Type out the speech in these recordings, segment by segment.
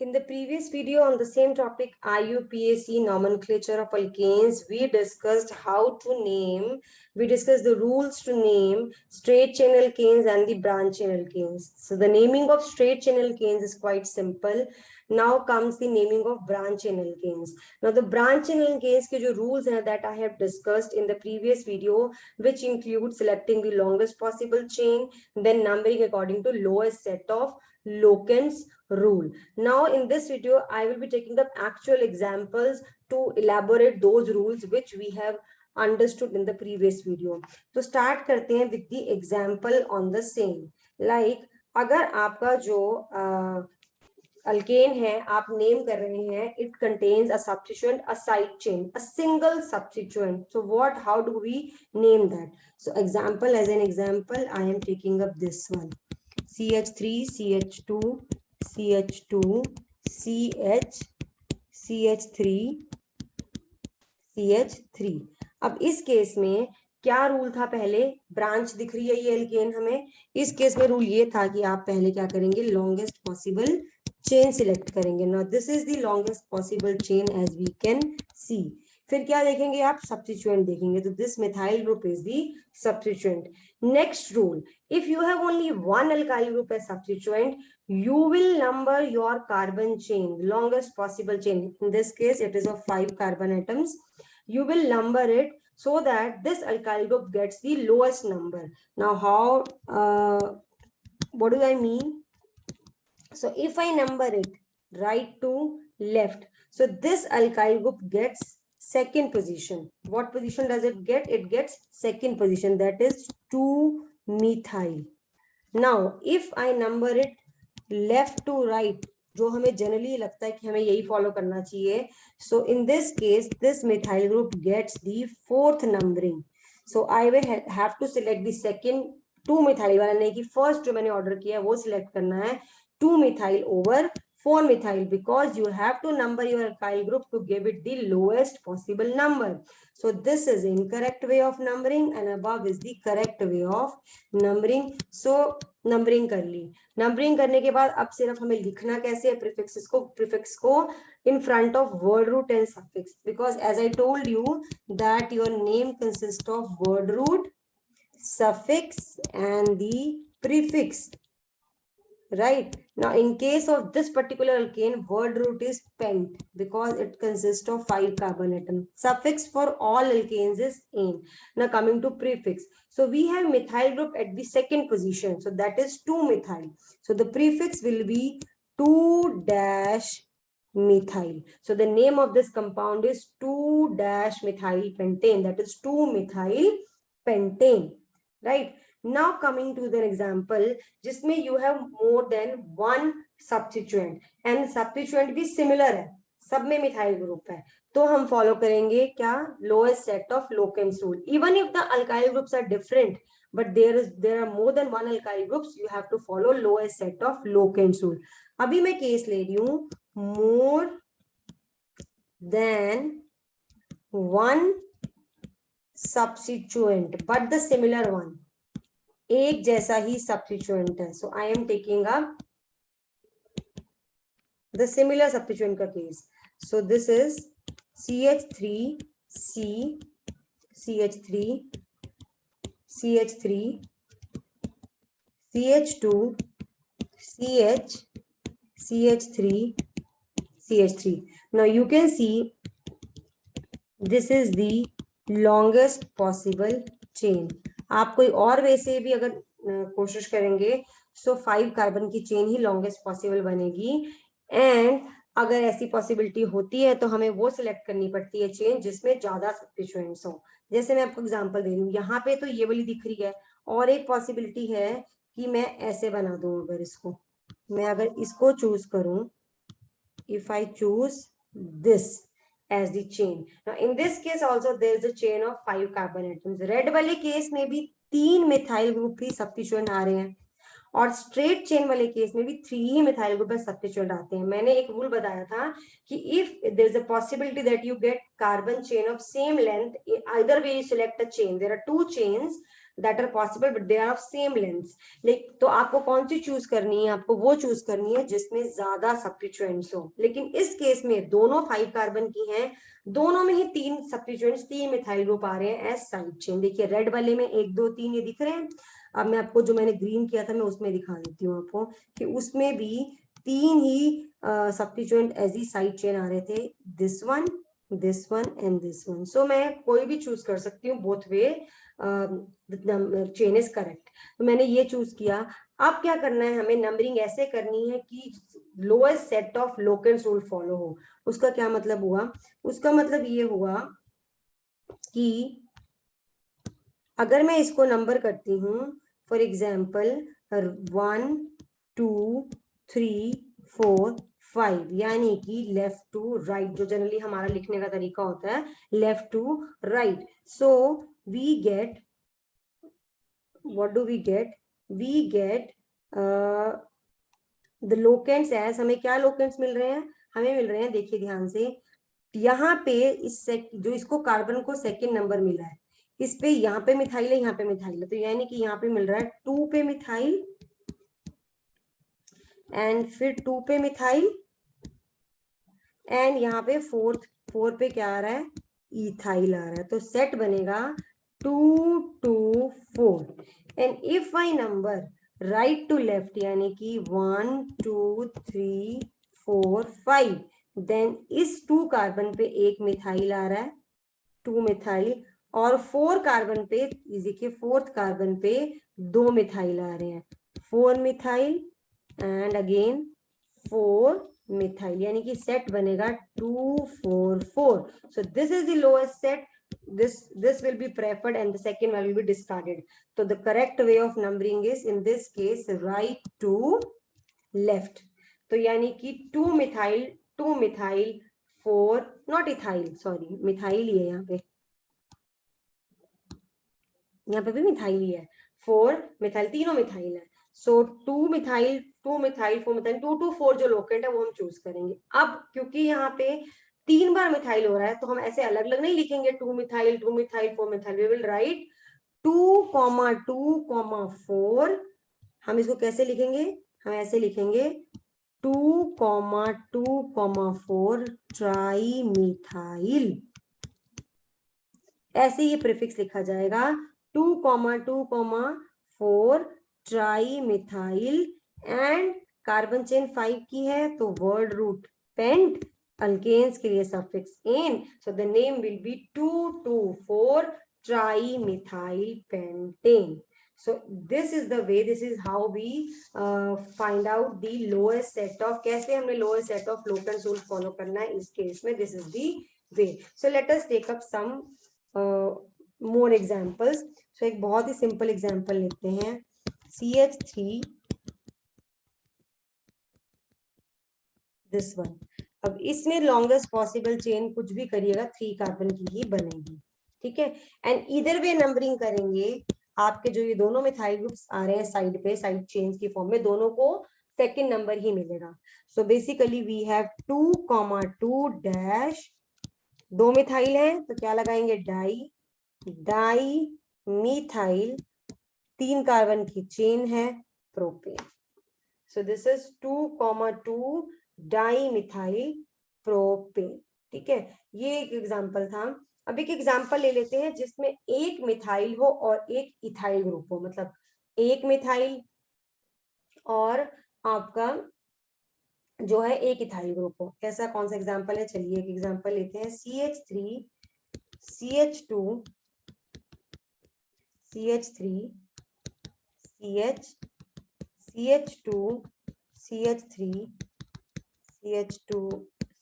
In the previous video on the same topic, IUPAC nomenclature of alkanes, we discussed we discussed the rules to name straight chain alkanes and the branch chain alkanes. So the naming of straight chain alkanes is quite simple. Now comes the naming of branch chain alkanes. Now the branch chain alkanes के जो rules हैं that I have discussed in the previous video, which include selecting the longest possible chain, then numbering according to lowest set of locants rule. Now in this video I will be taking up actual examples to elaborate those rules which we have understood in the previous video. तो start करते हैं with the example on the same. Like अगर आपका जो alkane है आप name कर रहे हैं, it contains a substituent, a side chain, a single substituent. So what, how do we name that? So example, as an example I am taking up this one, CH3 CH2 CH2 CH CH3 CH3. अब इस case में क्या rule था? पहले branch दिख रही है ये एल्केन हमें, इस केस में रूल ये था कि आप पहले क्या करेंगे, लॉन्गेस्ट पॉसिबल चेन सिलेक्ट करेंगे. Now this is the longest possible chain as we can see. फिर क्या देखेंगे आप? सब्स्टिट्यूएंट देखेंगे. तो this methyl group is the substituent. Next rule, if you have only one alkyl group as substituent, you will number your carbon chain, longest possible chain. In this case it is of 5 carbon atoms. You will number it so that this alkyl group gets the lowest number. Now how, what do I mean? So if I number it right to left, so this alkyl group gets second position. What position does it get? It gets second position, that is 2-methyl. Now if I number it left to right, जो हमें generally लगता है कि हमें यही follow करना चाहिए, so in this case this methyl group gets the fourth numbering. So I will have to select the second 2 methyl वाला, नहीं कि फर्स्ट जो मैंने ऑर्डर किया वो सिलेक्ट करना है, 2 methyl over 4 methyl, because you have to number your alkyl group to give it the lowest possible number. So this is incorrect way of numbering and above is the correct way of numbering. So numbering कर ली. Numbering करने के बाद अब सिर्फ हमें लिखना कैसे है prefix को in front of word root and suffix, because as I told you that your name consists of word root, suffix and the prefix. Right. Now in case of this particular alkane, word root is pent because it consists of 5 carbon atoms. Suffix for all alkanes is -ane. Now coming to prefix. So we have methyl group at the second position. So that is 2-methyl. So the prefix will be 2-methyl. So the name of this compound is 2-methyl pentane. That is 2-methyl pentane. Right. Now coming to the example जिसमें you have more than one substituent and substituent भी similar है, सब में methyl group है, तो हम follow करेंगे क्या? lowest set of locants rule. Even if the alkyl groups are different, but there are more than one alkyl groups, you have to follow lowest set of locants rule. अभी मैं case ले रही हूँ more than one substituent but the similar one, एक जैसा ही substituent है. So I am taking up the similar substituent का case. So this is CH3C CH3 CH3 CH2 CH CH3 CH3. Now you can see this is the longest possible chain. आप कोई और वे से भी अगर कोशिश करेंगे सो 5 कार्बन की चेन ही लॉन्गेस्ट पॉसिबल बनेगी. एंड अगर ऐसी पॉसिबिलिटी होती है तो हमें वो सिलेक्ट करनी पड़ती है चेन जिसमें ज्यादा सब्स्टिट्यूएंट्स हो. जैसे मैं आपको एग्जांपल दे रही हूँ, यहाँ पे तो ये वाली दिख रही है, और एक पॉसिबिलिटी है कि मैं ऐसे बना दूं. अगर इसको मैं अगर इसको चूज करूं, if I choose this as the chain. Now in this case also there is a chain of 5 carbon atoms. Red वाले केस में भी 3 मिथाइल ग्रुप ही सब्स्टिट्यूएंट आ रहे हैं, और स्ट्रेट चेन वाले केस में भी 3 ही मिथाइल ग्रुप सब्स्टिट्यूएंट आते हैं. मैंने एक रूल बताया था कि if there is a possibility that you get carbon chain of same length, either way you select a chain, there are 2 chains that are possible but they are of same length. लेकिन तो आपको कौन सी choose करनी है, आपको वो choose करनी है जिसमें ज्यादा सब्स्टिट्यूएंट्स हो। लेकिन इस केस में दोनों 5 कार्बन की हैं, दोनों में ही 3 सब्स्टिट्यूएंट्स, 3 मिथाइल ग्रुप आ रहे हैं एज साइड चेन। देखिए रेड वाले में 1 2 3 ये दिख रहे हैं। अब मैं आपको जो मैंने ग्रीन किया था मैं उसमें दिखा देती हूँ आपको कि उसमें भी 3 ही substituent as the side chain आ रहे थे, this one and this one. So मैं कोई भी चूज कर सकती हूँ, both way chain is correct. तो मैंने ये चूज किया। अब क्या करना है, हमें नंबरिंग ऐसे करनी है कि lowest set of locants rule follow हो। उसका क्या मतलब हुआ, उसका मतलब ये हुआ कि अगर मैं इसको नंबर करती हूँ, फॉर एग्जाम्पल 1 2 3 4 5, यानी कि लेफ्ट टू राइट, जो जनरली हमारा लिखने का तरीका होता है, left to right. So we get, what do we get, we get the locants as, हमें क्या लोकेंट्स मिल रहे हैं, हमें मिल रहे हैं, देखिए ध्यान से, यहाँ पे इस जो इसको कार्बन को सेकेंड नंबर मिला है, इस पे यहाँ पे मिथाइल है, यहाँ पे मिथाइल है, तो यानी कि यहाँ पे मिल रहा है 2 पे मिथाइल एंड फिर 2 पे मिथाइल एंड यहाँ पे 4 पे क्या आ रहा है, इथाइल आ रहा है। तो सेट बनेगा 2 2 4 and if I number right to left, यानी कि 1 2 3 4 5, देन इस 2 कार्बन पे एक मिथाइल आ रहा है, 2 मिथाइल, और 4 कार्बन पे, देखिए 4th कार्बन पे 2 मिथाइल आ रहे हैं, 4 मिथाइल एंड अगेन 4 मिथाइल, यानी कि सेट बनेगा 2 4 4। सो this is the lowest set, this will be preferred and the second one will be discarded. So the correct way of numbering is in this case right to left. तो यानी कि 2 methyl 4, not ethyl, sorry methyl ही है, यहाँ पे भी methyl ही है, 4 मिथाइल, तीनों मिथाइल है। सो 2 मिथाइल 4 मिथाइल 2 to 4 जो लोकेंट है वो हम चूज करेंगे। अब क्योंकि यहाँ पे 3 बार मिथाइल हो रहा है तो हम ऐसे अलग अलग नहीं लिखेंगे 2 methyl 4 methyl, we will write 2,4। हम इसको कैसे लिखेंगे, हम ऐसे लिखेंगे 2,2,4 ट्राई मिथाइल, ऐसे ये प्रीफिक्स लिखा जाएगा 2,2,4 tri methyl and carbon chain 5 की है तो वर्ड रूट पेंट, अल्केन्स के लिए suffix ane, so the name will be 2,2,4 tri methyl pentane. So this is the way, this is how we find out the lowest set of, कैसे हमने lowest set of Locent's rule follow करना है इस case में, this is the way. So let us take up some more examples. So एक बहुत ही simple example लेते हैं, CH3 this one। अब इसमें longest possible chain कुछ भी करिएगा 3 कार्बन की ही बनेगी, ठीक है। एंड इधर वे नंबरिंग करेंगे, आपके जो ये दोनों मिथाइल ग्रुप्स आ रहे हैं साइड पे, साइड चेन्स की फॉर्म में, दोनों को सेकंड नंबर ही मिलेगा। So basically we have 2,2 dash, 2 methyl है तो क्या लगाएंगे, डाई मिथाइल, 3 कार्बन की चेन है, propane. So this is 2,2 di methyl propane, ठीक है। ये एक एग्जांपल था। अब एक एग्जांपल ले लेते हैं जिसमें एक मिथाइल हो और एक इथाइल ग्रुप हो, मतलब एक मिथाइल और आपका जो है एक इथाइल ग्रुप हो। कैसा, कौन सा एग्जांपल है, चलिए एक एग्जांपल लेते हैं, CH3 CH2 CH3 CH2 CH3 CH2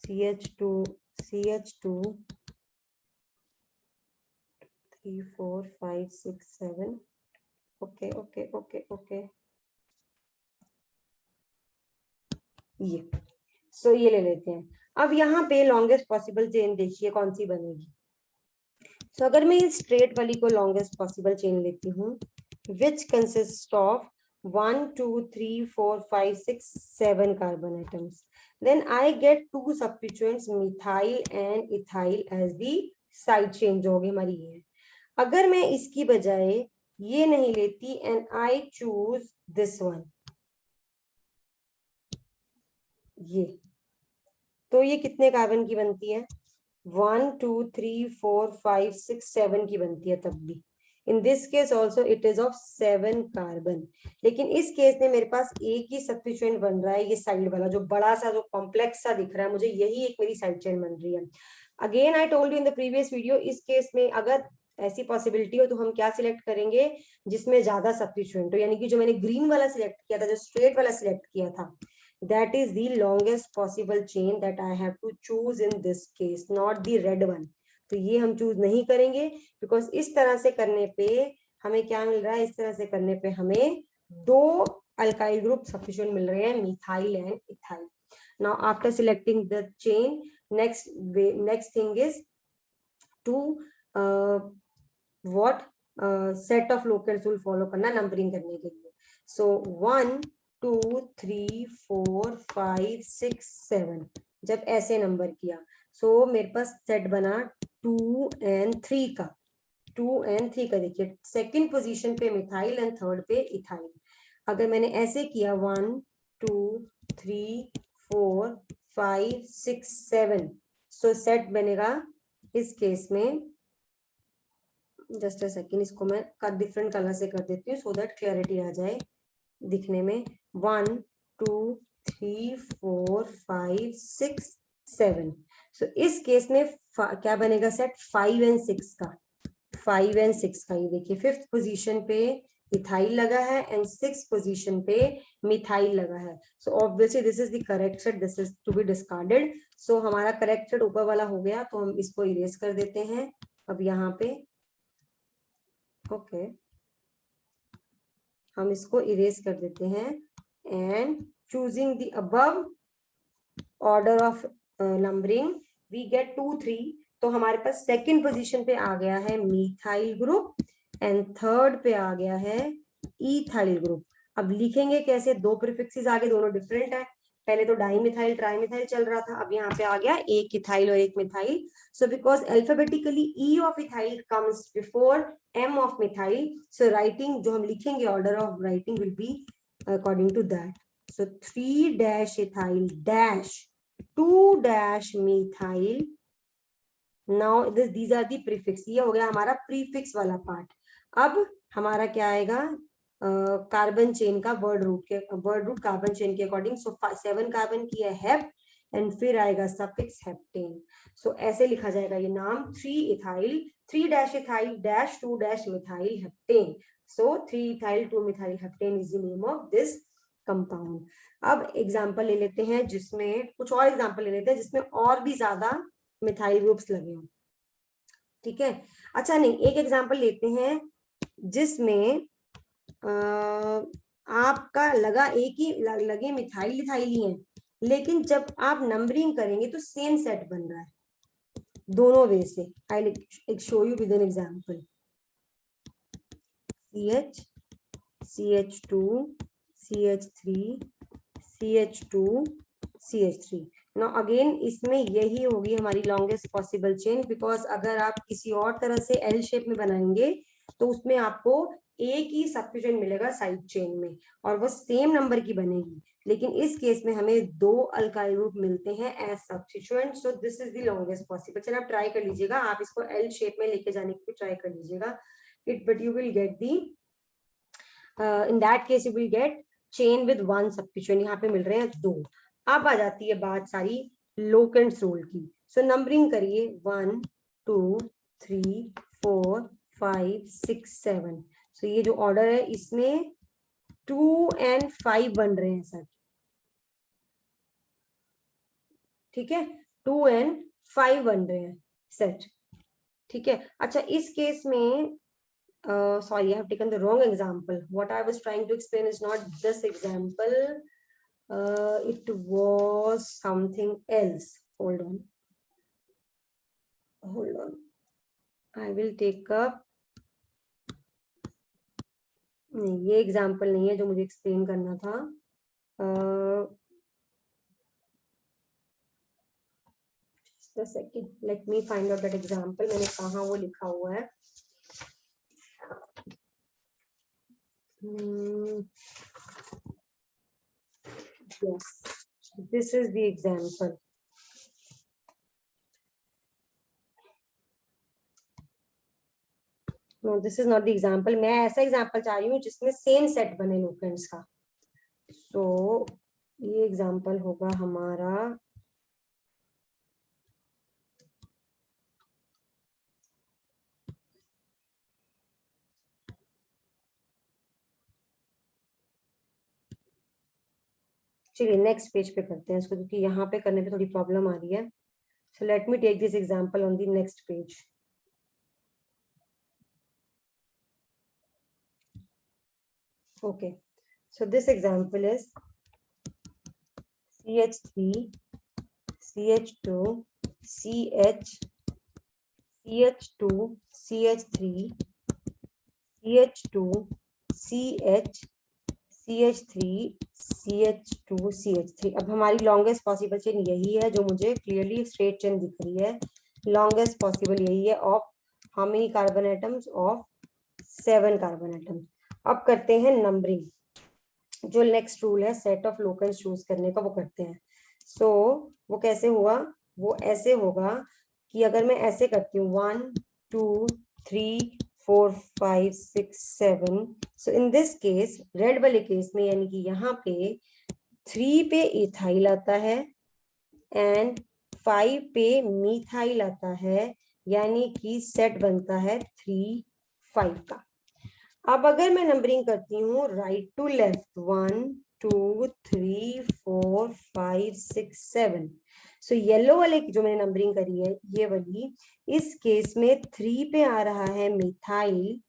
CH2 CH2 3 4 5 6 7, okay okay okay okay, ये सो ये ले लेते हैं। अब यहाँ पे लॉन्गेस्ट पॉसिबल चेन देखिए कौन सी बनेगी। सो अगर मैं इस स्ट्रेट वाली को लॉन्गेस्ट पॉसिबल चेन लेती हूँ, which consist of 1 2 3 4 5 6 7 carbon atoms, then I get 2 substituents methyl and ethyl as the side chain, जो होगी हमारी ये। अगर मैं इसकी बजाय ये नहीं लेती and I choose this one, ये, तो ये कितने कार्बन की बनती है? 1 2 3 4 5 6 7 की बनती है तब भी। इन this case also it is of 7 carbon. लेकिन इस केस में मेरे पास एक ही सब्स्टिट्यूएंट बन रहा है, ये साइड वाला जो बड़ा सा जो कॉम्प्लेक्स सा दिख रहा है मुझे, यही एक मेरी साइड चेन बन रही है। Again I told you in the previous video, इस केस में अगर ऐसी पॉसिबिलिटी हो तो हम क्या सिलेक्ट करेंगे, जिसमें ज्यादा सब्स्टिट्यूएंट हो, यानी कि जो मैंने ग्रीन वाला सिलेक्ट किया था, जो स्ट्रेट वाला सिलेक्ट किया था, that is the longest possible chain that I have to choose in this case, not the red one। तो ये हम चूज नहीं करेंगे, बिकॉज इस तरह से करने पे हमें क्या मिल रहा है, इस तरह से करने पे हमें दो अल्काइल ग्रुप सफिशिएंट मिल रहे हैं, methyl and ethyl. Now after selecting the chain, next thing is to what set of locals will follow करना नंबरिंग करने के लिए। so 1 2 3 4 5 6 7 जब ऐसे नंबर किया, so मेरे पास सेट बना 2 and 3 का। 2 and 3 का देखिए, सेकंड पोजीशन पे मिथाइल एंड थर्ड पे इथाइल। अगर मैंने ऐसे किया 1 2 3 4 5 6 7, सो सेट बनेगा इस केस में, जस्ट अ सेकेंड, इसको मैं डिफरेंट कलर से कर देती हूँ सो दैट क्लैरिटी आ जाए दिखने में। 1 2 3 4 5 6 7, सो इस केस में क्या बनेगा सेट 5 and 6 का। 5 and 6 का, ये देखिए फिफ्थ पोजीशन पे इथाइल लगा है एंड सिक्स पोजीशन पे मिथाइल लगा है। So obviously this is the correct set, this is to be discarded. सो हमारा करेक्ट सेट ऊपर वाला हो गया, तो हम इसको इरेज कर देते हैं अब यहाँ पे। ओके हम इसको इरेज कर देते हैं and choosing the above order of numbering we get 2 3। तो हमारे पास सेकंड पोजीशन पे आ गया है मिथाइल ग्रुप एंड थर्ड पे आ गया है इथाइल ग्रुप। अब लिखेंगे कैसे, दो प्रीफिक्सेस आगे दोनों डिफरेंट है, पहले तो डाइमिथाइल ट्राइमिथाइल चल रहा था, अब यहाँ पे आ गया एक इथाइल और एक methyl. So because alphabetically E of ethyl comes before M of methyl, so writing जो हम लिखेंगे order of writing will be according to that. So 3 dash ethyl dash 2 dash methyl. Now these are the prefix, ये हो गया हमारा prefix वाला part. अब हमारा क्या आएगा, कार्बन चेन का वर्ड रूट कार्बन चेन के अकॉर्डिंग। सो 7 कार्बन की है हेप एंड फिर आएगा सफिक्स हेप्टेन। सो ऐसे लिखा जाएगा ये नाम 3 ethyl 3 dash ethyl dash 2 dash methyl heptane. So 3 ethyl 2 methyl heptane is the name of this compound. अब एग्जांपल ले लेते हैं जिसमें, कुछ और एग्जांपल ले लेते हैं जिसमें और भी ज्यादा मिथाइल ग्रुप्स लगे हों। ठीक है, अच्छा नहीं, एक एग्जांपल लेते हैं जिसमें आपका लगा एक ही लगे मिथाइल इथाइल ही है, लेकिन जब आप नंबरिंग करेंगे तो सेम सेट बन रहा है दोनों वे से। I show you with an example. CH CH2 CH3 CH2 CH3। Now again इसमें यही होगी हमारी लॉन्गेस्ट पॉसिबल चेन, बिकॉज अगर आप किसी और तरह से एल शेप में बनाएंगे तो उसमें आपको एक ही सब्स्टिट्यूएंट मिलेगा साइड चेन में और वो सेम नंबर की बनेगी, लेकिन इस केस में हमें दो अल्काइल ग्रुप मिलते हैं as substituent. So this is the longest possible chain. आप ट्राई कर लीजिएगा, आप इसको एल शेप में लेके जाने की ट्राई कर लीजिएगा, but you will get the in that case you will get chain with one substituent. यहाँ पे मिल रहे हैं दो। अब आ जाती है बात सारी लोकेंट्स रूल की। सो नंबरिंग करिए 1 2 3 4 5 6 7। सो ये जो ऑर्डर है इसमें 2 and 5 बन रहे हैं सर। ठीक है, 2 and 5 बन रहे हैं सेट। ठीक है, अच्छा इस केस में sorry, I have taken the wrong example. What I was trying to explain is not this example. It was something else. Hold on. Hold on. I will take up. नहीं, ये example नहीं है जो मुझे explain करना था। Just a second. Let me find out that example. मैंने कहाँ वो लिखा हुआ है। Yes, this is the example. No, this is not the example. मैं ऐसा एग्जाम्पल चाह रही हूँ जिसमें सेम सेट बने लोकेंट्स का. So ये एग्जाम्पल होगा हमारा चलिए नेक्स्ट पेज पे करते हैं इसको, क्योंकि यहाँ पे करने पे थोड़ी प्रॉब्लम आ रही है. So let me take this example on the next page. Okay, so this example is CH3, CH2, CH, CH2, CH3, CH2, CH, CH3, CH2, CH3. अब हमारी लॉन्गेस्ट पॉसिबल चेन यही है जो मुझे क्लियरली स्ट्रेट चेन दिख रही है. Longest possible यही है of how many carbon atoms, of 7 carbon atoms. अब करते हैं नंबरिंग. जो नेक्स्ट रूल है सेट ऑफ लोकेंट्स चूज करने का वो करते हैं. सो वो कैसे हुआ, वो ऐसे होगा कि अगर मैं ऐसे करती हूँ 1 2 3 4 5 6 7. सो इन दिस केस रेड वाले केस में यानी कि यहाँ पे 3 पे इथाइल आता है एंड 5 पे मिथाइल आता है, यानी कि सेट बनता है 3 5 का. अब अगर मैं नंबरिंग करती हूँ right to left 1 2 3 4 5 6 7. So yellow वाले की जो मैंने नंबरिंग करी है ये वाली, इस केस में 3 पे आ रहा है मिथाइल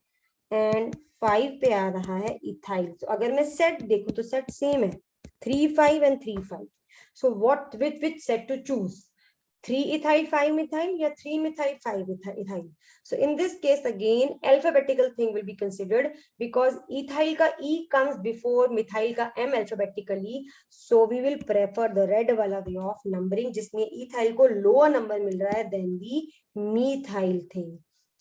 एंड 5 पे आ रहा है इथाइल. तो अगर मैं सेट देखूं तो सेट सेम है 3 5 and 3 5. So what which set to choose, 3 ethyl 5 methyl या 3 methyl 5 ethyl. So in this case again alphabetical thing will be considered because ethyl का E comes before methyl का M alphabetically. So we will prefer the red वाला way of numbering जिसमें ethyl को lower number मिल रहा है than the methyl thing.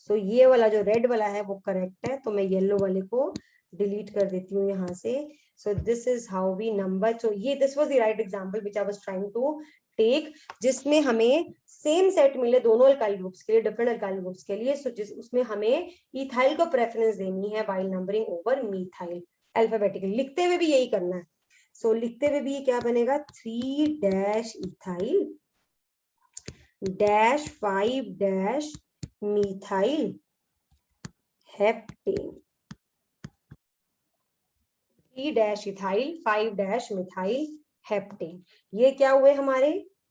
So ये वाला जो red वाला है वो correct है, तो मैं yellow वाले को delete कर देती हूँ यहाँ से. So this is how we number. So ये this was the right example which I was trying to take, जिसमें हमें सेम सेट मिले दोनों अल्काइल ग्रुप्स के लिए, डिफरेंट अल्काइल ग्रुप्स के लिए. सो उसमें हमें इथाइल को प्रेफरेंस देनी है while numbering over methyl. Alphabetically लिखते हुए भी यही करना है. सो लिखते हुए भी क्या बनेगा 3 dash ethyl dash 5 dash methyl heptane. 3 dash ethyl 5 dash methyl heptane. ये क्या हुए हमारे,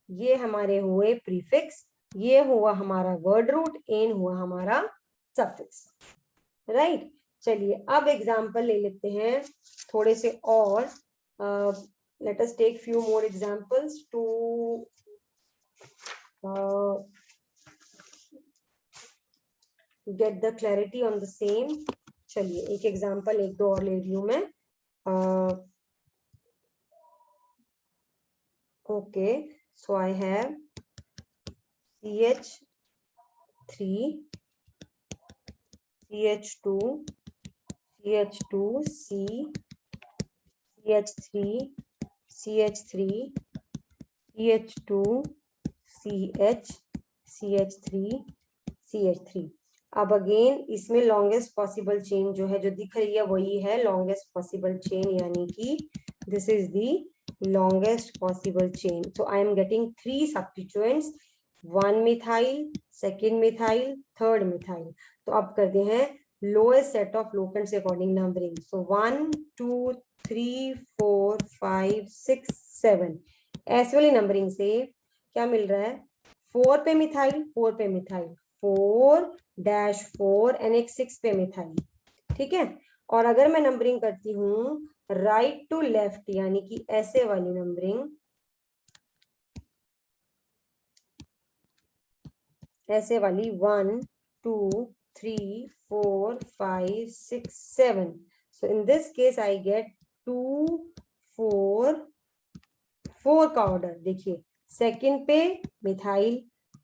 ये हमारे हुए प्रीफिक्स, ये हुआ हमारा वर्ड रूट, एन हुआ हमारा सफिक्स. राइट. चलिए अब एग्जांपल ले लेते हैं थोड़े से और. Let us take few more examples to get the clarity on the same. चलिए एक एग्जांपल एक दो और ले रही हूं मैं. Okay, so I have CH3, CH2, CH2C, CH3, CH3, CH2, CH, CH3, CH3. अब अगेन इसमें लॉन्गेस्ट पॉसिबल चेन जो है जो दिख रही है वही है लॉन्गेस्ट पॉसिबल चेन, यानी कि this is the longest possible chain. So I am getting 3 substituents, 1 methyl, 2nd methyl, 3rd methyl. तो अब करते हैं lowest set of locants according numbering. So 1 2 3 4 5 6 7. ऐसे वाली नंबरिंग से क्या मिल रहा है 4 पे मिथाइल 4 पे मिथाइल 4 डैश 4 एंड एक 6 पे मिथाइल. ठीक है. और अगर मैं नंबरिंग करती हूँ राइट टू लेफ्ट यानी कि ऐसे वाली नंबरिंग, ऐसे वाली 1 2 3 4 5 6 7. सो in this case I get 2 4 4 का ऑर्डर. देखिए सेकंड पे methyl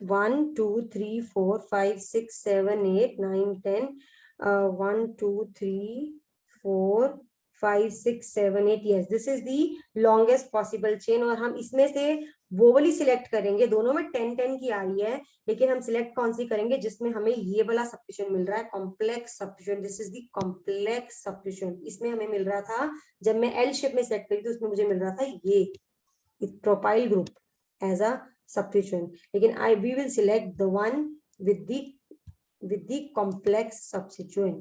1 2 3 4 5 6 7 8 9 10 1 2 3 4 5 6 7 8 yes this is the longest possible chain. और हम इसमें से वो वाली सिलेक्ट करेंगे, दोनों में 10 की आ रही है, लेकिन हम सिलेक्ट कौन सी करेंगे जिसमें हमें ये वाला सब्स्टिट्यूशन मिल रहा है, complex substitution. This is the complex substitution. इसमें हमें मिल रहा था, जब मैं एल शेप में सेलेक्ट करी थी उसमें मुझे मिल रहा था ये propyl group as a substituent, लेकिन we will select the one with the complex substituent,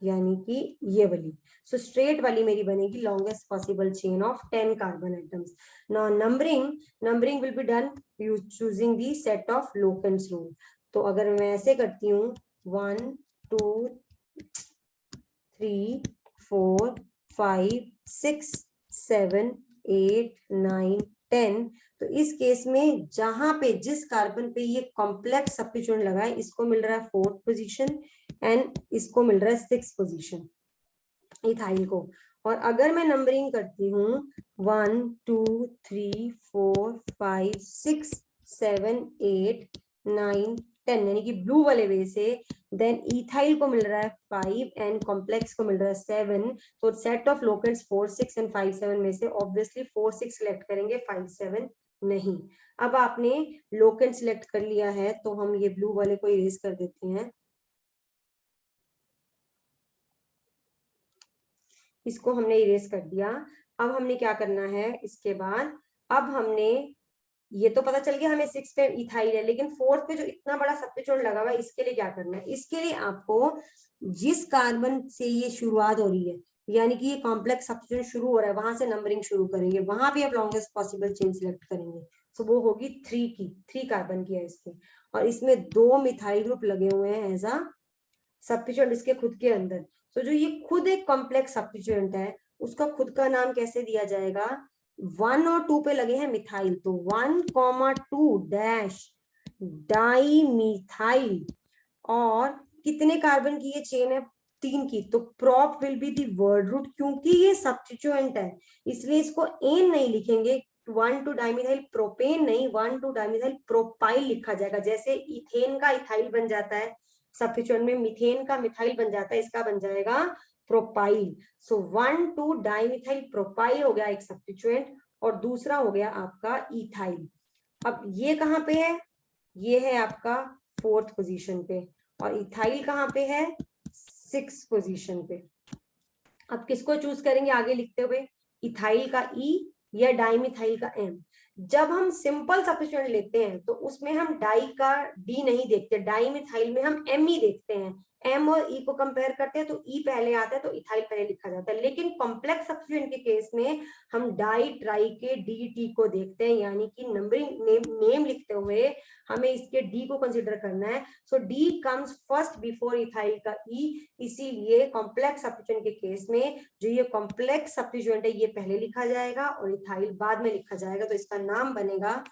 यानी कि ये वाली। सो स्ट्रेट वाली मेरी बनेगी longest possible chain of 10 carbon atoms. Now numbering will be done choosing the set of locants rule. तो अगर मैं ऐसे करती हूँ 1 2 3 4 5 6 7 8 9 10, तो इस केस में जहां पे जिस कार्बन पे ये कॉम्प्लेक्स सब्स्टिट्यूएंट लगा है इसको मिल रहा है 4th पोजीशन एंड इसको मिल रहा है 6th पोजीशन इथाइल को। और अगर मैं नंबरिंग करती हूँ 1 2 3 4 5 6 7 8 9 10 यानी कि ब्लू वाले वे से, देन इथाइल को मिल रहा है 5 एंड कॉम्प्लेक्स को मिल रहा है 7। तो सेट ऑफ लोकेंट्स 4 6 एंड 5 7 में से ऑब्वियसली 4 6 सिलेक्ट करेंगे, 5 7 नहीं। अब आपने लोकेंट सिलेक्ट कर लिया है तो हम ये ब्लू वाले को इरेज कर देते हैं, इसको हमने इरेज कर दिया। अब हमने क्या करना है इसके बाद, अब हमने ये तो पता चल गया हमें 6 पे इथाइल है, लेकिन 4th पे जो इतना बड़ा सब्स्टिट्यूएंट लगा हुआ है इसके लिए क्या करना है, इसके लिए आपको जिस कार्बन से ये शुरुआत हो रही है यानी कि ये कॉम्प्लेक्स सब्स्टिट्यूएंट शुरू हो रहा है वहां से नंबरिंग शुरू करेंगे, वहां भी आप लॉन्गेस्ट पॉसिबल चेन सिलेक्ट करेंगे। तो वो होगी 3 की, 3 कार्बन की है इसके, और इसमें 2 मिथाइल ग्रुप लगे हुए हैं एज अ सब्स्टिट्यूएंट इसके खुद के अंदर। तो जो ये खुद एक कॉम्प्लेक्स सब्स्टिट्यूएंट है उसका खुद का नाम कैसे दिया जाएगा, 1 और 2 पे लगे हैं मिथाइल, तो 1,2 डैश डाई मिथाइल। और कितने कार्बन की ये चेन है, 3 की, तो prop will be the word root, क्योंकि ये सब्स्टिट्यूएंट है इसलिए इसको एन नहीं लिखेंगे, 1 2 डाइमिथाइल प्रोपेन नहीं, 1 2 डाइमिथाइल प्रोपाइल लिखा जाएगा। जैसे इथेन का इथाइल बन जाता है सब्स्टिट्यूएंट में, मीथेन का मिथाइल बन जाता है, इसका बन जाएगा प्रोपाइल। सो 1 2 डाइमिथाइल प्रोपाइल हो गया एक सब्स्टिट्यूएंट, और दूसरा हो गया आपका इथाइल। अब ये कहाँ पे है, ये है आपका 4th पोजीशन पे, और इथाइल कहाँ पे है 6th पोजीशन पे। अब किसको चूज करेंगे आगे लिखते हुए, इथाइल का ई या डाइमिथाइल का एम। जब हम सिंपल सब्स्टिट्यूएंट लेते हैं तो उसमें हम डाई का डी नहीं देखते, डाइमिथाइल में हम एम ही देखते हैं, एम और ई को कंपेयर करते हैं तो ई पहले आता है तो इथाइल पहले लिखा जाता है। लेकिन कॉम्प्लेक्स सब्स्टिट्यूएंट के केस में हम डाई ट्राई के डी टी को देखते हैं, यानी कि नंबरिंग नेम लिखते हुए हमें इसके डी को कंसिडर करना है। So D comes first before ethyl का ई, इसीलिए कॉम्प्लेक्स सब्स्टिट्यूएंट के केस में जो ये कॉम्प्लेक्स सब्स्टिट्यूएंट है ये पहले लिखा जाएगा और इथाइल बाद में लिखा जाएगा। तो इसका नाम बनेगा,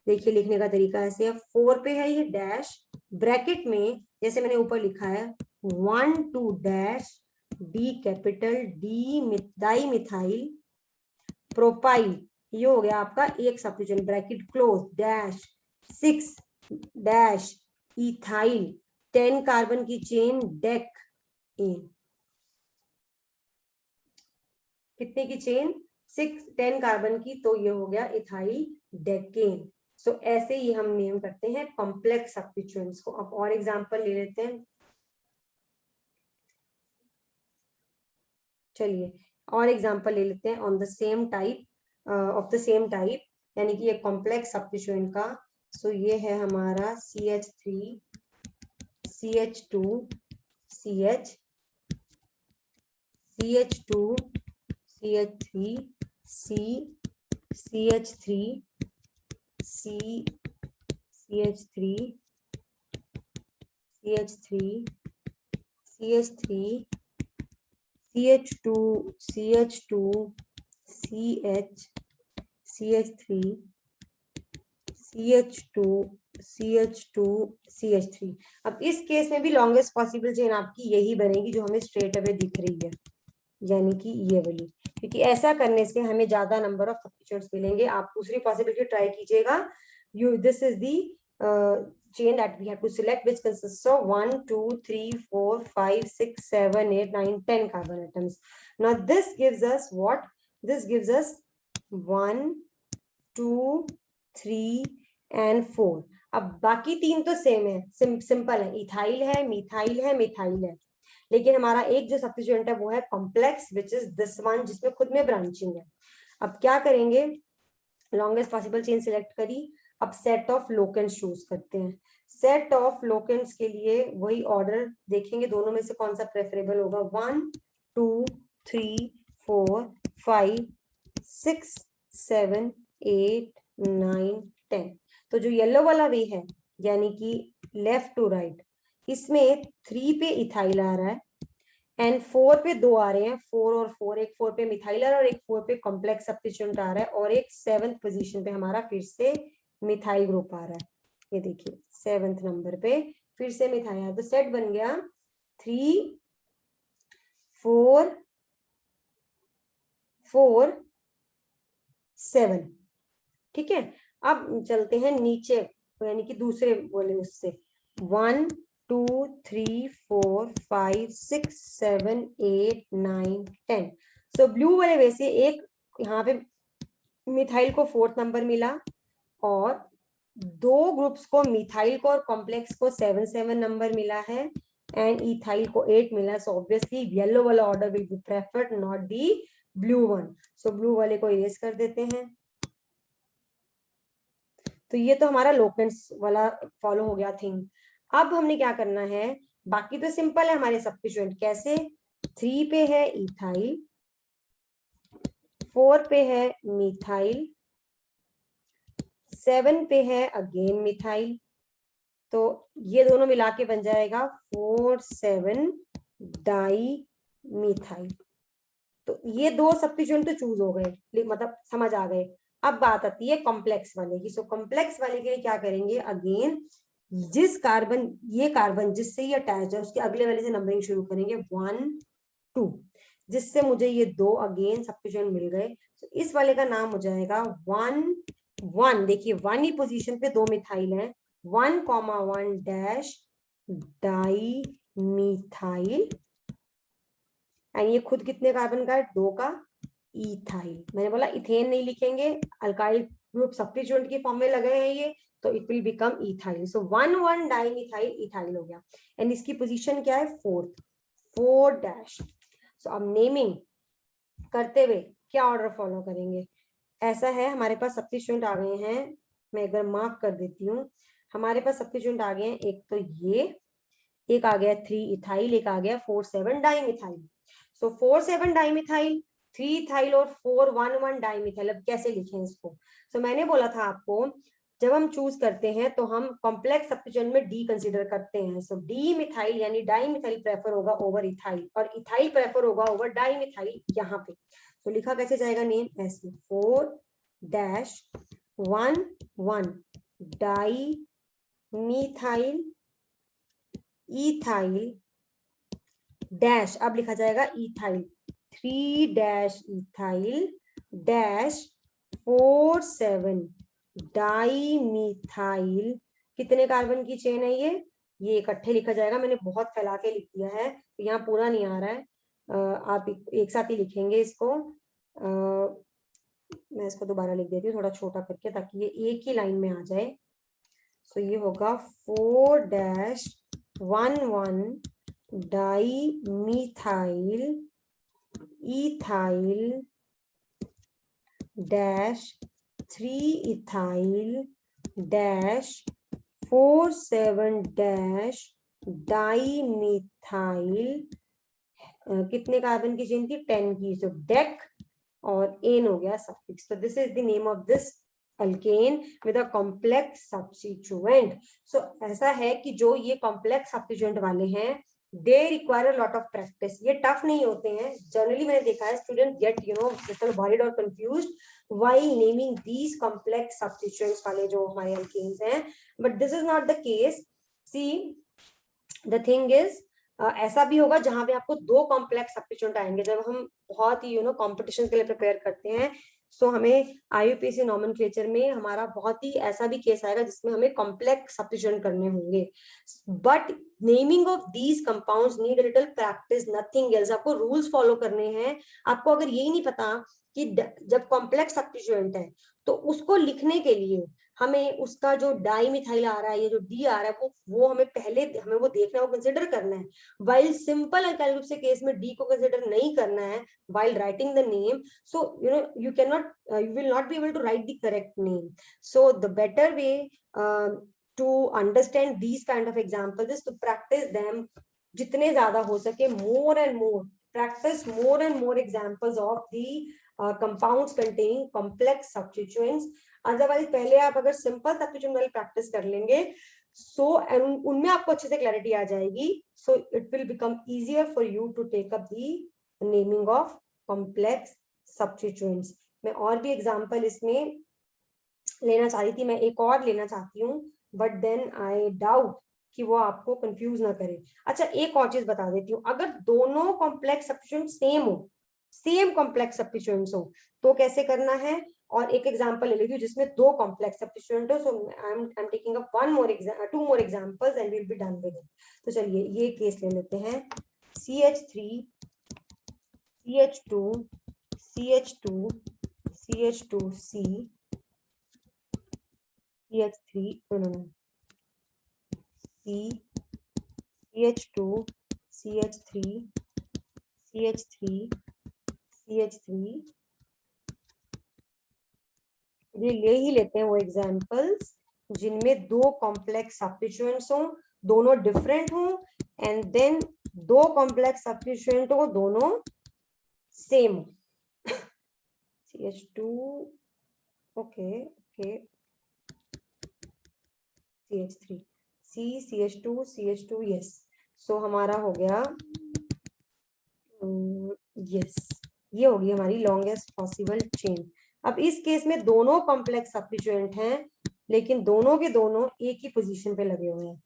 देखिए लिखने का तरीका ऐसे है, 4 पे है ये डैश ब्रैकेट में, जैसे मैंने ऊपर लिखा है 1 2 dash D capital D di methyl propyl, ये हो गया आपका एक substituent, bracket close dash 6 dash ethyl 10 carbon की चेन डेक इन, कितने की चेन 10 कार्बन की, तो ये हो गया इथाइल डेकेन। सो ऐसे ही हम नेम करते हैं कॉम्प्लेक्स सब्स्टिट्यूएंट्स को। अब और एग्जांपल ले लेते हैं, चलिए और एग्जांपल ले लेते हैं on the same type of the same type, यानी कि ये कॉम्प्लेक्स सब्स्टिट्यूएंट का। सो ये है हमारा CH3 CH2 CH CH2 CH3 C CH3 C CH3 CH3 CH3 CH2 CH2 CH CH3 CH2 CH2 CH3। अब इस केस में भी लॉन्गेस्ट पॉसिबल चेन आपकी यही बनेगी जो हमें स्ट्रेट अवे दिख रही है, यानी कि ये वाली, क्योंकि ऐसा करने से हमें ज्यादा नंबर ऑफ सब्स्टिट्यूएंट्स मिलेंगे। आप दूसरी पॉसिबिलिटी ट्राई कीजिएगा, this is the chain that we have to select, which consists of 1 2 3 4 5 6 7 8 9 10 carbon atoms. Now this gives us what? This gives us 1 2 3 and 4. अब बाकी तीन तो सेम है, सिंपल है, इथाइल है, मिथाइल है, मिथाइल है, लेकिन हमारा एक जो सब्स्टिट्यूएंट है वो है complex, which is this one, जिसमें खुद में ब्रांचिंग है। अब क्या करेंगे, लॉन्गेस्ट पॉसिबल चेन सिलेक्ट करी, अब सेट ऑफ लोकेंस चूज करते हैं। सेट ऑफ लोकेंस के लिए वही ऑर्डर देखेंगे, दोनों में से कौन सा प्रेफरेबल होगा। 1 2 3 4 5 6 7 8 9 10। तो जो येलो वाला वे है, यानी कि लेफ्ट टू राइट, इसमें 3 पे इथाइल आ रहा है एंड 4 पे 2 आ रहे हैं, 4 और 4, एक 4 पे मिथाइल और एक 4 पे कॉम्प्लेक्स सब्स्टिट्यूएंट आ रहा है, और एक 7th पोजीशन पे हमारा फिर से मिथाइल ग्रुप आ रहा है। ये देखिए 7th नंबर पे फिर से मिथाइल है, तो सेट बन गया 3 4 4 7। ठीक है, अब चलते हैं नीचे, यानी कि दूसरे बोले उससे 1 2 3 4 5 6 7 8 9 10। सो ब्लू वाले वैसे एक यहाँ पे मिथाइल को 4th नंबर मिला, और दो ग्रुप्स को, मिथाइल को और कॉम्प्लेक्स को 7 7 नंबर मिला है, एंड इथाइल को 8 मिला। सो ऑब्वियसली येलो वाला order will be preferred, not the blue one. So blue वाले को इरेज कर देते हैं। तो ये तो हमारा लोकेंस वाला फॉलो हो गया थिंग। अब हमने क्या करना है, बाकी तो सिंपल है हमारे सब्स्टिट्यूएंट। कैसे, 3 पे है इथाइल, 4 पे है मिथाइल, 7 पे है अगेन मिथाइल, तो ये दोनों मिला के बन जाएगा 4 7 डाई मिथाइल। तो ये दो सब्स्टिट्यूएंट तो चूज हो गए, मतलब समझ आ गए। अब बात आती है कॉम्प्लेक्स वाले की। सो कॉम्प्लेक्स वाले के लिए क्या करेंगे, अगेन जिस कार्बन, ये कार्बन जिससे ये अटैच है उसके अगले वाले से नंबरिंग शुरू करेंगे 1 2, जिससे मुझे ये दो अगेन सब्स्टिट्यूएंट मिल गए। तो इस वाले का नाम हो जाएगा 1 1। देखिए 1 ही पोजीशन पे दो मिथाइल है, 1,1 डैश डाई मिथाइल, एंड ये खुद कितने कार्बन का है, 2 का, इथाइल। मैंने बोला इथेन नहीं लिखेंगे, अल्काइल ग्रुप सब्स्टिट्यूएंट के फॉर्म में लगे हैं ये, तो it will become ethyl. So 1 1 dimethyl ethyl हो गया, एंड इसकी पोजीशन क्या है, 4th, 4 डैश। सो अब नेमिंग करते हुए क्या ऑर्डर फॉलो करेंगे, ऐसा है हमारे पास सब्स्टिट्यूएंट आ गए हैं। मैं एक बार मार्क कर देती हूँ, हमारे पास सब्स्टिट्यूएंट आ गए हैं, एक तो ये, एक आ गया 3 इथाइल, एक आ गया 4 7 डाइमिथाइल। सो 4 7 डाइमिथाइल, 3 इथाइल और 4 1 1 डाइमिथाइल। अब कैसे लिखें इसको, सो मैंने बोला था आपको, जब हम चूज करते हैं तो हम कॉम्प्लेक्स सब्स्टिट्यूएंट में डी कंसीडर करते हैं। सो डी मिथाइल यानी डाइमिथाइल प्रेफर होगा ओवर इथाइल, और इथाइल प्रेफर होगा ओवर डाइमिथाइल यहाँ पे। तो लिखा कैसे जाएगा नेम, ऐसे 4 dash 1 1 di methyl ethyl dash, अब लिखा जाएगा ethyl 3 dash ethyl dash 4 7 di methyl. कितने कार्बन की चेन है ये इकट्ठे लिखा जाएगा, मैंने बहुत फैला के लिख दिया है तो यहाँ पूरा नहीं आ रहा है, आप एक साथ ही लिखेंगे इसको। मैं इसको दोबारा लिख देती हूँ थोड़ा छोटा करके, ताकि ये एक ही लाइन में आ जाए। सो ये होगा 4 dash 1 1 di methyl ethyl dash 3 ethyl dash 4 7 dash di methyl. कितने कार्बन की चेन थी, 10 की, सो डेक, और एन हो गया सफिक्स। तो this is the name of this alkane with a complex substituent. So ऐसा है कि जो ये कॉम्प्लेक्स सब्स्टिट्यूएंट वाले हैं, they require a lot of practice. ये टफ नहीं होते हैं, जनरली मैंने देखा है स्टूडेंट गेट लिटिल वरीड और confused while naming these complex substituents वाले जो हमारे अल्केन्स हैं, but this is not the case. See the thing is, ऐसा भी होगा जहां पे आपको दो कॉम्प्लेक्स सब्स्टिट्यूएंट आएंगे, जब हम बहुत ही कॉम्पिटिशन के लिए प्रिपेयर करते हैं, सो हमें IUPAC नॉमेनक्लेचर में हमारा बहुत ही ऐसा भी केस आएगा जिसमें हमें कॉम्प्लेक्स सब्स्टिट्यूशन करने होंगे, but naming of these compounds need little practice, nothing else. आपको रूल्स फॉलो करने हैं। आपको अगर यही नहीं पता कि जब कॉम्प्लेक्स सब्स्टिट्यूएंट है तो उसको लिखने के लिए हमें उसका जो डाई मिथाइल आ रहा है या जो डी आ रहा है वो हमें पहले हमें वो देखना है, वो कंसिडर करना है। वाइल सिंपल अल्काइल ग्रुप से केस में डी को कंसिडर नहीं करना है while writing the name, so you cannot you will not be able to write the correct name. So the better way to understand these kind of examples is to practice them जितने ज्यादा हो सके, more and more practice more and more examples of the compounds containing complex substituents. Otherwise पहले आप अगर simple substitution वाली practice कर लेंगे सो उनमें आपको अच्छे से क्लैरिटी आ जाएगी, so it will become easier for you to take up the naming of complex substituents. मैं और भी एग्जांपल इसमें लेना चाह रही थी, मैं एक और लेना चाहती हूँ, बट देन आई डाउट कि वो आपको कंफ्यूज ना करे। अच्छा, एक और चीज बता देती हूँ, अगर दोनों कॉम्प्लेक्स सब्स्टिट्यूएंट सेम हो, सेम कॉम्प्लेक्स सब्स्टिट्यूएंट्स हो, तो कैसे करना है। और एक एग्जांपल ले लेती हूँ जिसमें दो कॉम्प्लेक्स सब्स्टिट्यूएंट हो, so I am taking up two more examples and we will be done with it. तो चलिए ये केस ले लेते हैं, CH3 CH2 CH2 CH2C CH3 C CH2 CH3 CH3 CH3। ये ले ही लेते हैं वो एग्जांपल्स जिनमें दो कॉम्प्लेक्स सब्स्टिट्यूएंट्स हो, दोनों डिफरेंट हो, एंड देन दो कॉम्प्लेक्स सब्स्टिट्यूएंट हो, दोनों सेम हो। CH2 okay CH3 CH2 CH2 yes. सो हमारा हो गया यस, ये होगी हमारी लॉन्गेस्ट पॉसिबल चेन। अब इस केस में दोनों कॉम्प्लेक्स सब्स्टिट्यूएंट हैं, लेकिन दोनों के दोनों एक ही पोजीशन पे लगे हुए हैं,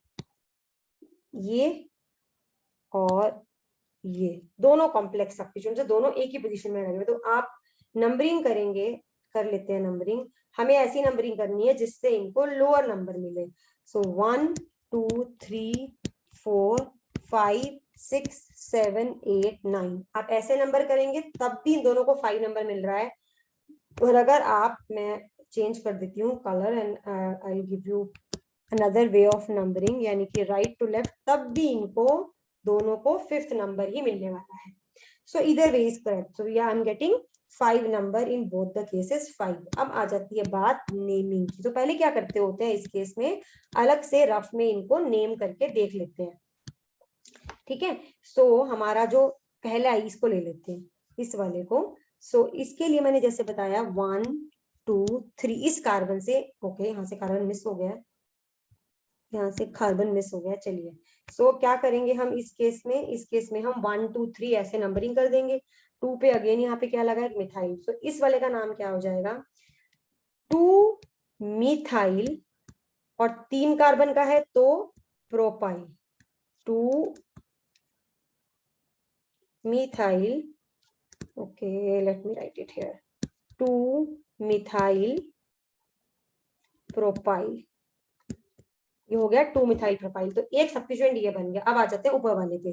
ये और ये दोनों कॉम्प्लेक्स सब्स्टिट्यूएंट है, दोनों एक ही पोजीशन में लगे हुए। तो आप नंबरिंग करेंगे, कर लेते हैं नंबरिंग। हमें ऐसी नंबरिंग करनी है जिससे इनको लोअर नंबर मिले। सो 1 2 3 4 5 6 7 8 9, आप ऐसे नंबर करेंगे तब भी इन दोनों को 5 नंबर मिल रहा है। और अगर आप, मैं चेंज कर देती हूँ colour and I will give you another way of numbering, यानी कि राइट टू लेफ्ट, तब भी इनको दोनों को 5th नंबर ही मिलने वाला है। सो इधर way is correct, so I am getting 5 number in both the cases 5। अब आ जाती है बात नेमिंग की। तो पहले क्या करते होते हैं इस केस में, अलग से रफ में इनको नेम करके देख लेते हैं, ठीक है। सो हमारा जो पहला है इसको ले लेते हैं, इस वाले को। सो इसके लिए मैंने जैसे बताया 1 2 3 इस कार्बन से, ओके यहाँ से कार्बन मिस हो गया, यहाँ से कार्बन मिस हो गया। चलिए, सो क्या करेंगे हम इस केस में हम 1 2 3 ऐसे नंबरिंग कर देंगे। 2 पे अगेन यहाँ पे क्या लगा है, मिथाइल। सो इस वाले का नाम क्या हो जाएगा, 2 मिथाइल, और 3 कार्बन का है तो propyl, 2 methyl, okay let me right it here, 2 methyl propyl, ये हो गया 2 मिथाइल प्रोपाइल। तो एक सब्स्टिट्यूएंट ये बन गया। अब आ जाते हैं ऊपर वाले पे।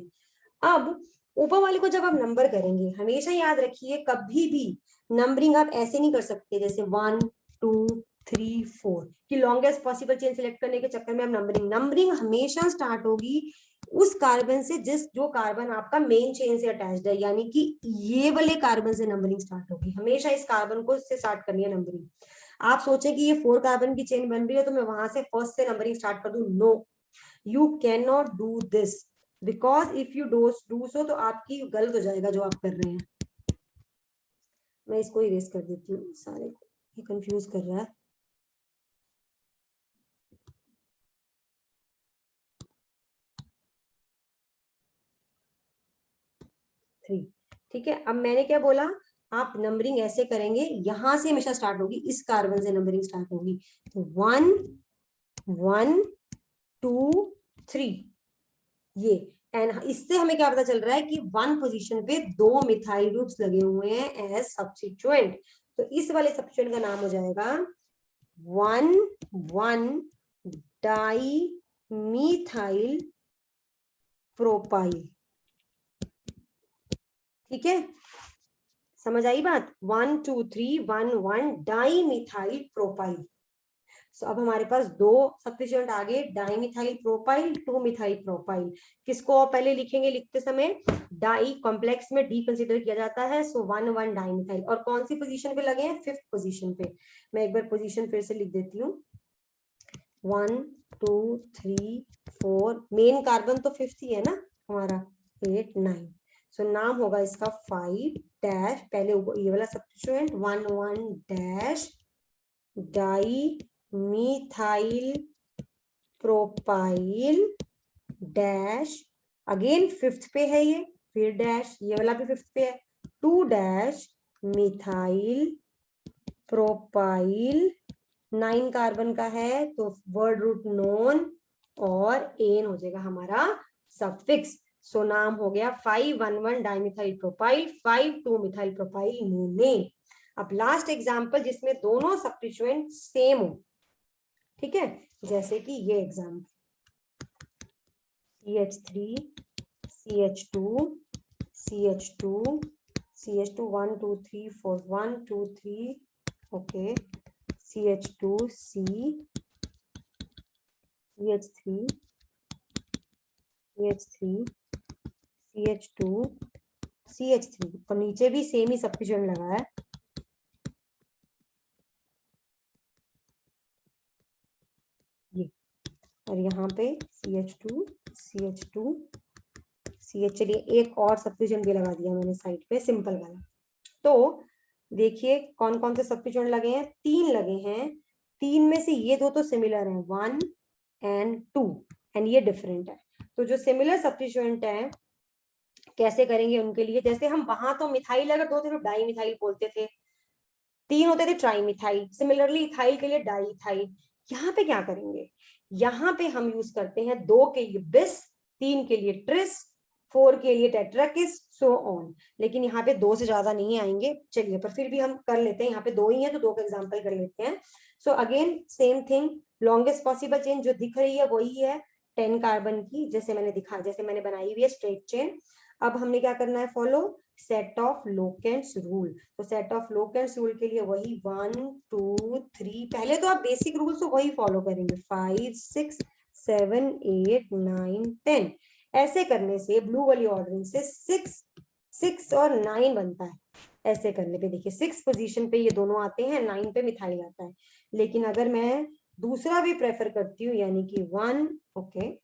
अब ऊपर वाले को जब आप नंबर करेंगे, हमेशा याद रखिए कभी भी नंबरिंग आप ऐसे नहीं कर सकते जैसे 1 2 3 4 कि लॉन्गेस्ट पॉसिबल चेन सिलेक्ट करने के चक्कर में आप नंबरिंग हमेशा स्टार्ट होगी उस कार्बन से जो कार्बन आपका मेन चेन से अटैच्ड है, यानी कि ये वाले कार्बन से नंबरिंग स्टार्ट होगी। हमेशा इस कार्बन को इससे स्टार्ट करनी है नंबरिंग। आप सोचें कि ये 4 कार्बन की चेन बन रही है तो मैं वहां से फर्स्ट से नंबरिंग स्टार्ट कर दूं, no, you can not do this, because if you do so तो आपकी गलत हो जाएगा जो आप कर रहे हैं। मैं इसको इरेज कर देती हूँ, सारे को ये कंफ्यूज कर रहा है। ठीक है, अब मैंने क्या बोला, आप नंबरिंग ऐसे करेंगे, यहां से हमेशा स्टार्ट होगी, इस कार्बन से नंबरिंग स्टार्ट होगी। तो 1 1 2 3 ये, एंड इससे हमें क्या पता चल रहा है कि 1 पोजीशन पे 2 मिथाइल ग्रुप्स लगे हुए हैं एज सब्स्टिट्यूएंट। तो इस वाले सब्स्टिट्यूएंट का नाम हो जाएगा 1,1-डाई-मिथाइल प्रोपाइल। ठीक है, समझ आई बात? 1,2,3,1,1-डाई-मिथाइल प्रोपाइल। सो अब हमारे पास दो सब्स्टिट्यूएंट आ गए, डाईमिथाइल प्रोपाइल, 2-मिथाइल प्रोपाइल। किसको पहले लिखेंगे? लिखते समय डाई कॉम्प्लेक्स में डी कंसीडर किया जाता है, सो 1,1 डाईमिथाइल। और कौन सी पोजीशन पे लगे हैं? 5th पोजीशन पे। मैं एक बार पोजीशन फिर से लिख देती हूँ, 1 2 3 4। मेन कार्बन तो 5th ही है ना हमारा, 8 9। सो नाम होगा इसका 5 डैश, पहले ये वाला substituent 1,1 di methyl propyl dash, again 5th पे है ये, फिर डैश, ये वाला भी 5th पे है, 2 मिथाइल प्रोपाइल। 9 कार्बन का है तो वर्ड रूट नॉन और एन हो जाएगा हमारा सफिक्स। सो नाम हो गया 5,1,1 डाइमिथाइल प्रोपाइल, 5,2-मिथाइल प्रोपाइल नेम। अब लास्ट एग्जांपल जिसमें दोनों सब्स्टिट्यूएंट सेम हो, ठीक है, जैसे कि ये example CH3 CH2 CH2 CH2 1 2 3 4 1 2 3, okay, CH2 C CH3 CH3 CH2 CH3, और नीचे भी सेम ही सब्स्टिट्यूएंट लगा है। ये, और यहाँ पे CH2 CH2 CH, चलिए एक और सब्स्टिट्यूएंट भी लगा दिया मैंने साइड पे, सिंपल वाला। तो देखिए कौन कौन से सब्स्टिट्यूएंट लगे हैं? 3 लगे हैं। 3 में से ये दो तो सिमिलर हैं, 1 and 2, एंड ये डिफरेंट है। तो जो सिमिलर सब्स्टिट्यूएंट है कैसे करेंगे उनके लिए? जैसे हम वहां तो मिथाइल अगर दो थे तो डाई मिथाइल बोलते थे, 3 होते थे ट्राई मिथाइल, सिमिलरली इथाइल के लिए डाई इथाइल। यहाँ पे क्या करेंगे? यहाँ पे हम यूज करते हैं 2 के लिए बिस, 3 के लिए ट्रिस, 4 के लिए टेट्राकिस, सो ऑन। लेकिन यहाँ पे 2 से ज्यादा नहीं आएंगे, चलिए, पर फिर भी हम कर लेते हैं। यहाँ पे 2 ही है तो 2 का एग्जाम्पल कर लेते हैं। So again same thing, longest possible chain जो दिख रही है वही है 10 कार्बन की, जैसे मैंने दिखा, जैसे मैंने बनाई हुई है स्ट्रेट चेन। अब हमने क्या करना है? Follow set of locants rule. तो सेट ऑफ लोकेंट्स रूल के लिए वही 1 2 3, पहले तो आप बेसिक रूल्स तो वही फॉलो करेंगे, 5 6 7 8 9 10। ऐसे करने से ब्लू वाली ऑर्डरिंग से 6 और 9 बनता है। ऐसे करने पे देखिए 6 पोजीशन पे ये दोनों आते हैं, 9 पे मिथाइल आता है। लेकिन अगर मैं दूसरा भी प्रेफर करती हूँ, यानी कि 1, ओके,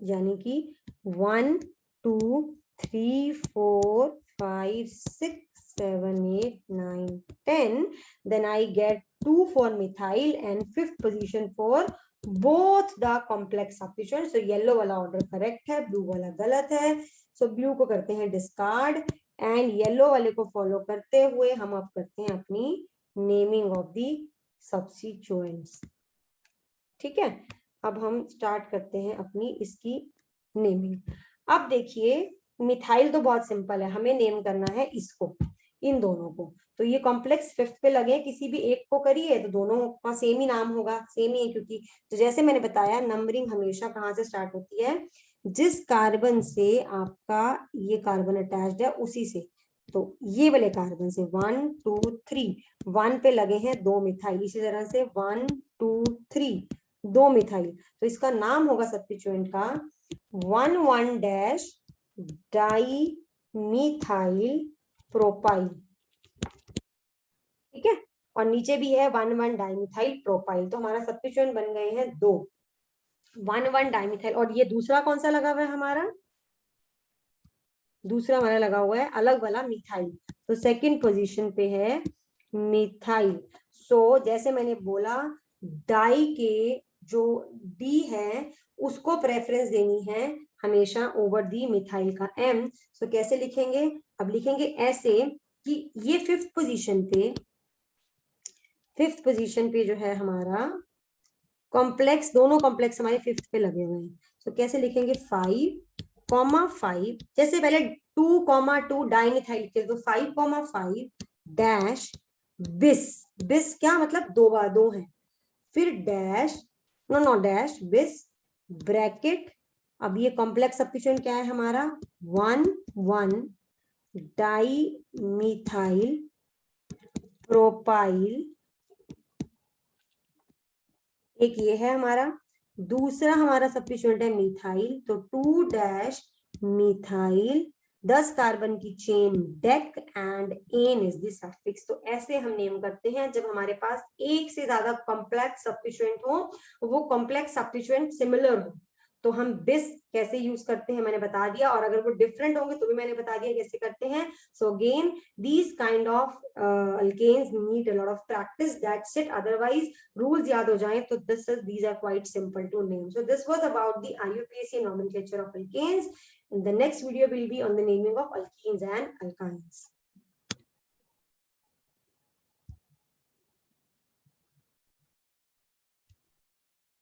यानी कि 1 2 3 4 5 6 7 8 9 10, then I get 2 for methyl and 5th position for both the complex substituents. So yellow वाला ऑर्डर करेक्ट है, ब्लू वाला गलत है। सो ब्लू को करते हैं डिस्कार्ड एंड येलो वाले को फॉलो करते हुए हम अब करते हैं अपनी नेमिंग ऑफ दी सब्स्टिट्यूएंट्स। ठीक है, अब हम स्टार्ट करते हैं अपनी इसकी नेमिंग। अब देखिए मिथाइल तो बहुत सिंपल है, हमें नेम करना है इसको, इन दोनों को। तो ये कॉम्प्लेक्स 5th पे लगे, किसी भी एक को करिए तो दोनों का सेम ही नाम होगा, सेम ही है, क्योंकि तो जैसे मैंने बताया नंबरिंग हमेशा कहाँ से स्टार्ट होती है? जिस कार्बन से आपका ये कार्बन अटैच्ड है उसी से। तो ये वाले कार्बन से 1 2 3, 1 पे लगे हैं 2 मिथाइल, इसी तरह से 1 2 3 2 मिथाइल। तो इसका नाम होगा सब्स्टिट्यूएंट का 1,1 डाई मिथाइल प्रोपाइल। ठीक है, और नीचे भी है 1,1 डाइमिथाइल प्रोपाइल। तो हमारा सब्स्टिट्यूएंट बन गए हैं 2, 1,1 डाइमिथाइल। और ये दूसरा कौन सा लगा हुआ है हमारा? दूसरा हमारा लगा हुआ है अलग वाला मिथाइल, तो सेकंड पोजीशन पे है मिथाइल। सो जैसे मैंने बोला डाई के जो डी है उसको प्रेफरेंस देनी है हमेशा ओवर दी मिथाइल का एम। सो कैसे लिखेंगे? अब लिखेंगे ऐसे कि ये 5th पोजीशन पे जो है हमारा कॉम्प्लेक्स, दोनों कॉम्प्लेक्स हमारे 5th पे लगे हुए हैं। तो कैसे लिखेंगे? 5,5, जैसे पहले 2,2 डाइमिथाइल लिखे तो 5,5 डैश बिस, बिस क्या मतलब 2 बार 2 है, फिर डैश नो डैश बिस ब्रैकेट, अब ये कॉम्प्लेक्स सब्स्टिट्यूएंट क्या है हमारा 1 डाई मिथाइल प्रोपाइल, एक ये है हमारा, दूसरा हमारा सब्स्टिट्यूएंट है मिथाइल, तो 2 डैश मिथाइल 10 कार्बन की chain dec and ane is the suffix. तो ऐसे हम नेम करते हैं जब हमारे पास एक से ज्यादा कॉम्प्लेक्स सब्स्टिट्यूएंट हो, वो कॉम्प्लेक्स सब्स्टिट्यूएंट सिमिलर हो, तो हम बिस कैसे यूज करते हैं मैंने बता दिया, और अगर वो डिफरेंट होंगे तो भी मैंने बता दिया कैसे करते हैं। So again these kind of alkanes need a lot of practice, that's it, otherwise rules याद हो जाएं तो these are quite simple to name. So this was about the IUPAC nomenclature of alkanes. In the next video will be on the naming of alkenes and alkynes.